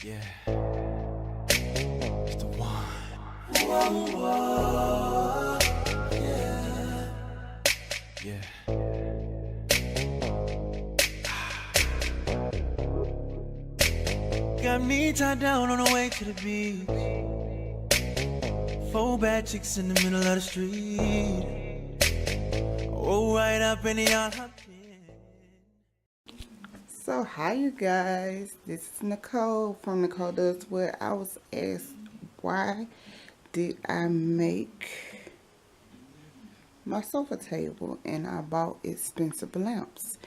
Yeah, it's the one. Whoa, whoa, yeah, yeah. Got me tied down on the way to the beach. 4 bad chicks in the middle of the street. Oh, right up in the yard. So hi you guys, this is Nicole from Nicole Does What. I was asked why did I make my sofa table and I bought expensive lamps,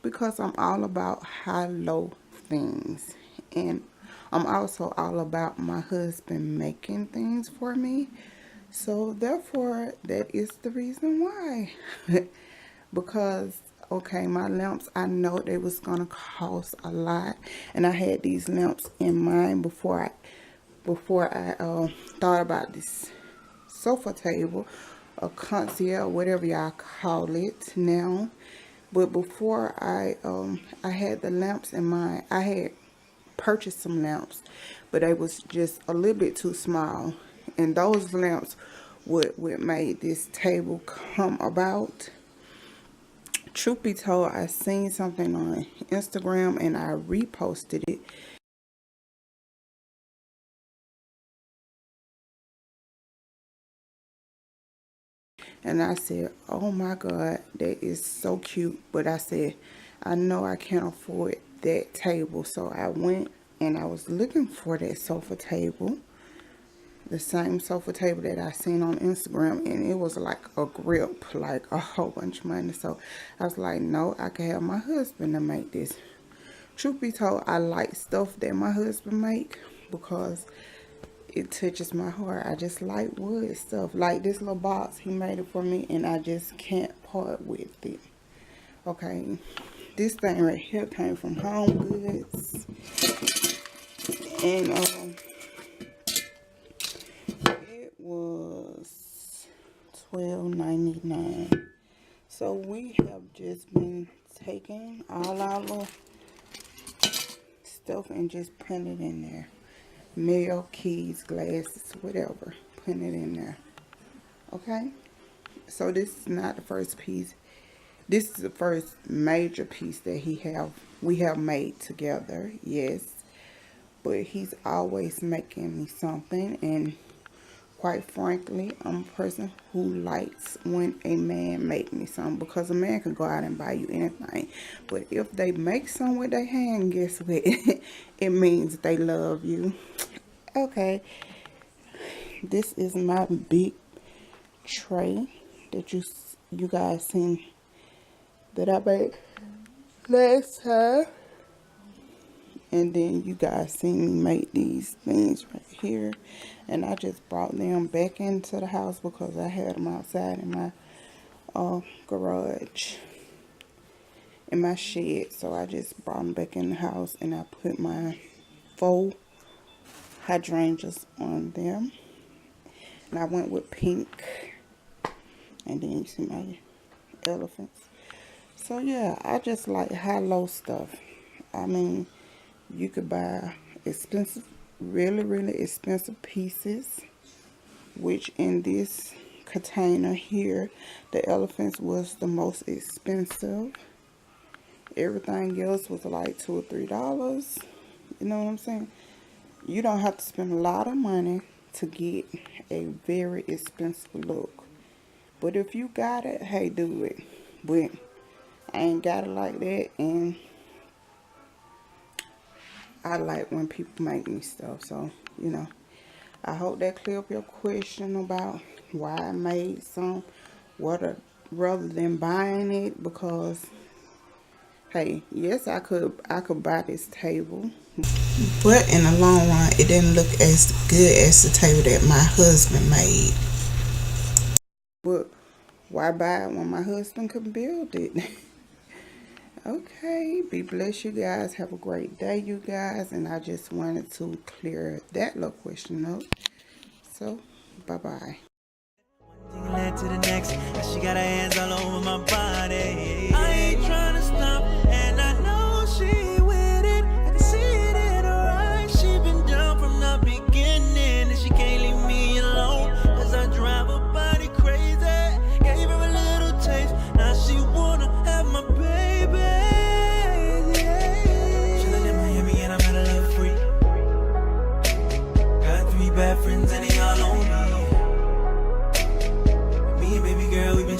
because I'm all about high-low things, and I'm also all about my husband making things for me. So therefore that is the reason why. Because okay, my lamps, I know they was gonna cost a lot, and I had these lamps in mind before I thought about this sofa table, a concierge, whatever y'all call it now. But before I had the lamps in mind, I had purchased some lamps, but they was just a little bit too small, and those lamps what made this table come about. Truth be told, I seen something on Instagram and I reposted it. And I said, oh my God, that is so cute. But I said, I know I can't afford that table. So I went and I was looking for that sofa table. The same sofa table that I seen on Instagram, and it was like a grip, like a whole bunch of money. So I was like, no, I can have my husband to make this. Truth be told, I like stuff that my husband make because it touches my heart. I just like wood stuff. Like this little box, he made it for me, and I just can't part with it. Okay, this thing right here came from Home Goods, and it was $12.99. So we have just been taking all our little stuff and just putting it in there. Mail, keys, glasses, whatever. Putting it in there. Okay? So this is not the first piece. This is the first major piece that we have made together. Yes. But he's always making me something, and quite frankly, I'm a person who likes when a man make me something, because a man can go out and buy you anything. But if they make something with their hand, guess what? It means they love you. Okay. This is my big tray that you guys seen that I made last time. And then you guys seen me make these things right here. And I just brought them back into the house because I had them outside in my garage, in my shed. So I just brought them back in the house, and I put my 4 hydrangeas on them. And I went with pink. And then you see my elephants. So yeah, I just like high-low stuff. I mean, you could buy expensive, really expensive pieces, which in this container here, the elephants was the most expensive. Everything else was like $2 or $3. You know what I'm saying? You don't have to spend a lot of money to get a very expensive look. But if you got it, hey, do it. But I ain't got it like that, and I like when people make me stuff. So, you know, I hope that clear up your question about why I made some, rather than buying it. Because, hey, yes, I could buy this table, but in the long run, it didn't look as good as the table that my husband made. But why buy it when my husband could build it? Okay, be blessed, you guys. Have a great day, you guys. And I just wanted to clear that little question up. So, bye-bye. One thing led to the next, and she got her hands all over my body. I ain't trying to stop, and I know she with it. I can see it in her eyes. She been bad friends and they all on me. Me and baby girl, we been